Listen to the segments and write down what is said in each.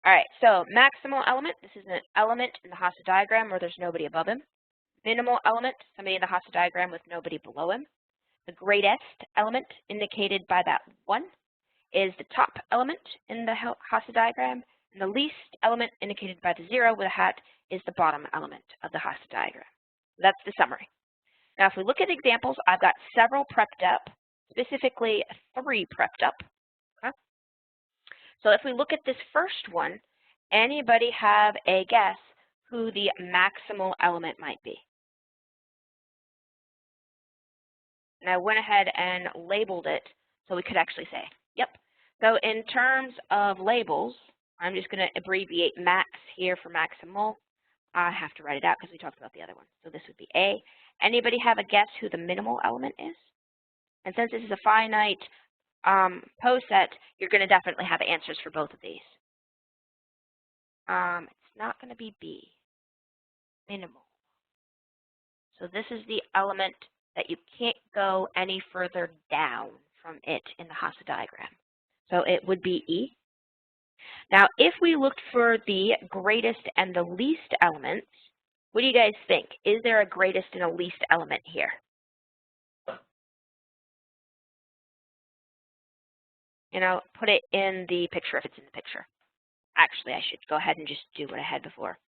All right, so maximal element, this is an element in the Hasa diagram where there's nobody above him. Minimal element, somebody in the Hasa diagram with nobody below him. The greatest element, indicated by that 1, is the top element in the Hasa diagram, and the least element, indicated by the 0 with a hat, is the bottom element of the Hasa diagram. That's the summary. Now, if we look at examples, I've got several prepped up, specifically 3 prepped up. Okay? So if we look at this first one, anybody have a guess who the maximal element might be? And I went ahead and labeled it so we could actually say, yep. So in terms of labels, I'm just going to abbreviate max here for maximal. I have to write it out because we talked about the other one. So this would be A. Anybody have a guess who the minimal element is? And since this is a finite poset, you're going to definitely have answers for both of these. It's not going to be B, minimal. So this is the element that you can't go any further down from it in the Hasa diagram. So it would be E. Now, if we looked for the greatest and the least elements, what do you guys think? Is there a greatest and a least element here? You know, put it in the picture if it's in the picture. Actually, I should go ahead and just do what I had before.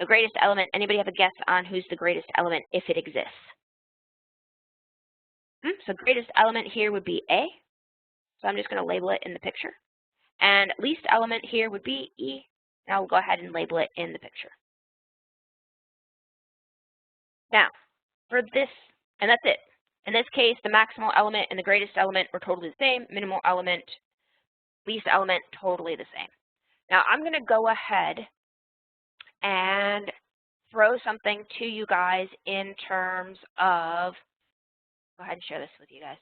The greatest element, anybody have a guess on who's the greatest element if it exists? So greatest element here would be A. So I'm just going to label it in the picture. And least element here would be E. And I'll go ahead and label it in the picture. Now, for this, and that's it. In this case, the maximal element and the greatest element were totally the same. Minimal element, least element, totally the same. Now, I'm going to go ahead and throw something to you guys in terms of, go ahead and share this with you guys,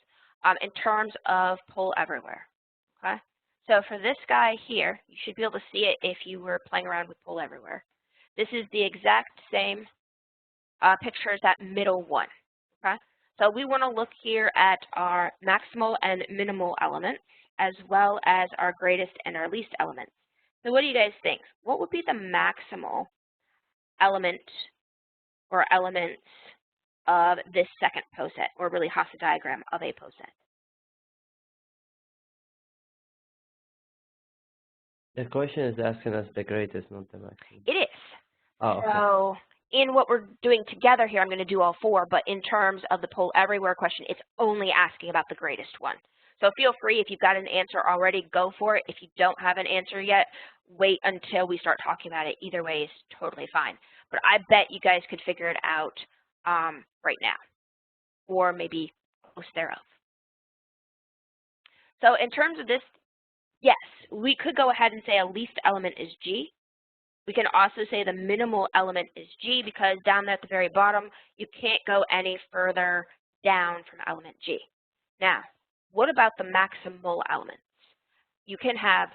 in terms of poll everywhere, okay? So for this guy here, you should be able to see it if you were playing around with poll everywhere. This is the exact same picture as that middle one, okay? So we want to look here at our maximal and minimal elements, as well as our greatest and our least elements. So what do you guys think? What would be the maximal element or elements of this second poset, or really Hasa diagram of a poset? The question is asking us the greatest, not the maximum. It is. Oh, okay. So in what we're doing together here, I'm going to do all 4, but in terms of the poll everywhere question, it's only asking about the greatest one. So feel free, if you've got an answer already, go for it. If you don't have an answer yet, wait until we start talking about it. Either way is totally fine. But I bet you guys could figure it out right now, or maybe close thereof. So in terms of this, yes, we could go ahead and say a least element is G. We can also say the minimal element is G, because down there at the very bottom, you can't go any further down from element G. Now, what about the maximal elements? You can have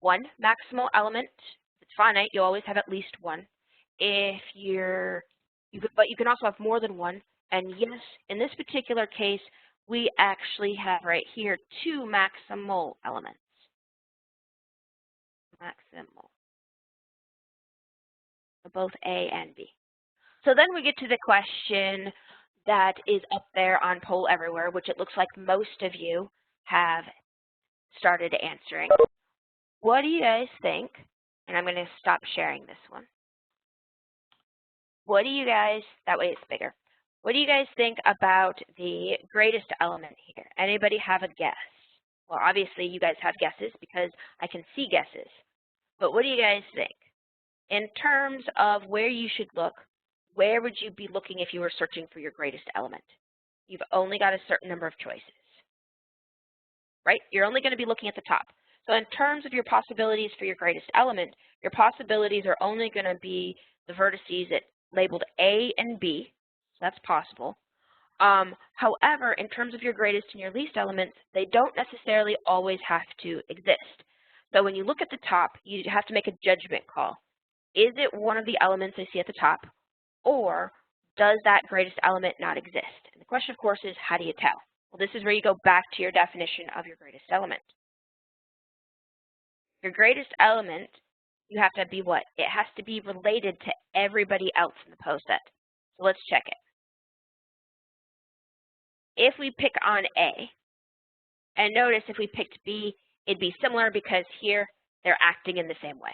one maximal element. If it's finite, you'll always have at least one. But you can also have more than one. And yes, in this particular case, we actually have right here 2 maximal elements. Maximal. Both A and B. So then we get to the question that is up there on poll everywhere, which it looks like most of you have started answering. What do you guys think? And I'm going to stop sharing this one. What do you guys, that way it's bigger. What do you guys think about the greatest element here? Anybody have a guess? Well, obviously you guys have guesses because I can see guesses. But what do you guys think? In terms of where you should look, where would you be looking if you were searching for your greatest element? You've only got a certain number of choices, right? You're only going to be looking at the top. So in terms of your possibilities for your greatest element, your possibilities are only going to be the vertices that labeled A and B. So that's possible. However, in terms of your greatest and your least elements, they don't necessarily always have to exist. So when you look at the top, you have to make a judgment call. Is it one of the elements I see at the top, or does that greatest element not exist? And the question, of course, is how do you tell? Well, this is where you go back to your definition of your greatest element. Your greatest element, you have to be what? It has to be related to everybody else in the poset. So let's check it. If we pick on A, and notice if we picked B, it'd be similar because here they're acting in the same way.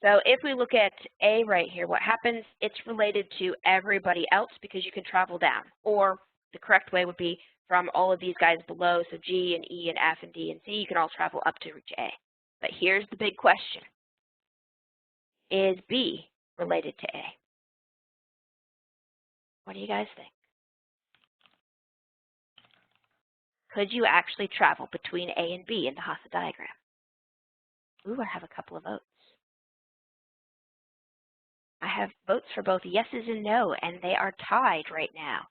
So if we look at A right here, what happens? It's related to everybody else because you can travel down. Or the correct way would be from all of these guys below, so G and E and F and D and C, you can all travel up to reach A. But here's the big question. Is B related to A? What do you guys think? Could you actually travel between A and B in the Hasse diagram? Ooh, I have a couple of votes. I have votes for both yeses and no, and they are tied right now.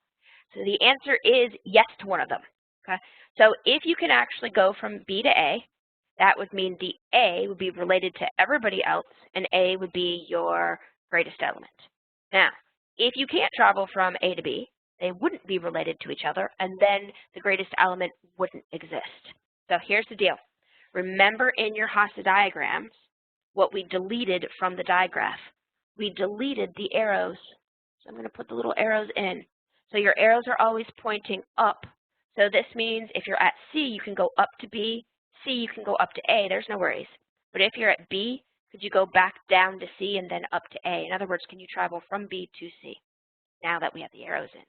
So the answer is yes to one of them. Okay? So if you can actually go from B to A, that would mean the A would be related to everybody else, and A would be your greatest element. Now, if you can't travel from A to B, they wouldn't be related to each other, and then the greatest element wouldn't exist. So here's the deal. Remember in your Hasse diagrams what we deleted from the digraph. We deleted the arrows. So I'm going to put the little arrows in. So your arrows are always pointing up. So this means if you're at C, you can go up to B. C, you can go up to A. There's no worries. But if you're at B, could you go back down to C and then up to A? In other words, can you travel from B to C now that we have the arrows in?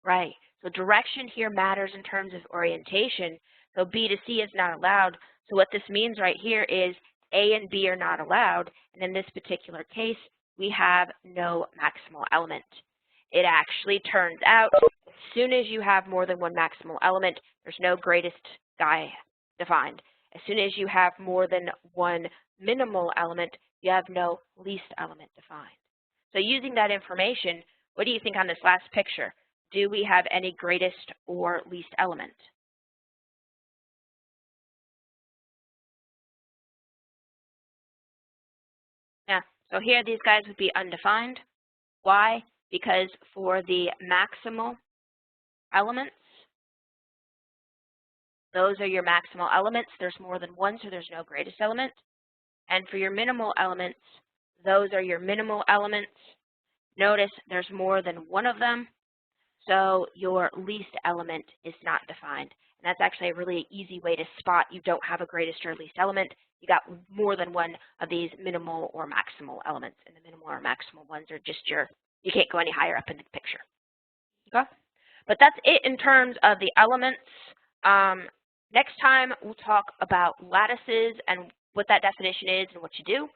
Right. So direction here matters in terms of orientation. So B to C is not allowed. So what this means right here is A and B are not allowed. And in this particular case, we have no maximal element. It actually turns out as soon as you have more than one maximal element, there's no greatest guy defined. As soon as you have more than one minimal element, you have no least element defined. So using that information, what do you think on this last picture? Do we have any greatest or least element? Yeah, so here these guys would be undefined. Why? Because for the maximal elements, those are your maximal elements. There's more than one, so there's no greatest element. And for your minimal elements, those are your minimal elements. Notice there's more than one of them, so your least element is not defined. And that's actually a really easy way to spot you don't have a greatest or least element. You got more than one of these minimal or maximal elements. And the minimal or maximal ones are just you can't go any higher up in the picture. Okay? But that's it in terms of the elements. Next time, we'll talk about lattices and what that definition is and what you do.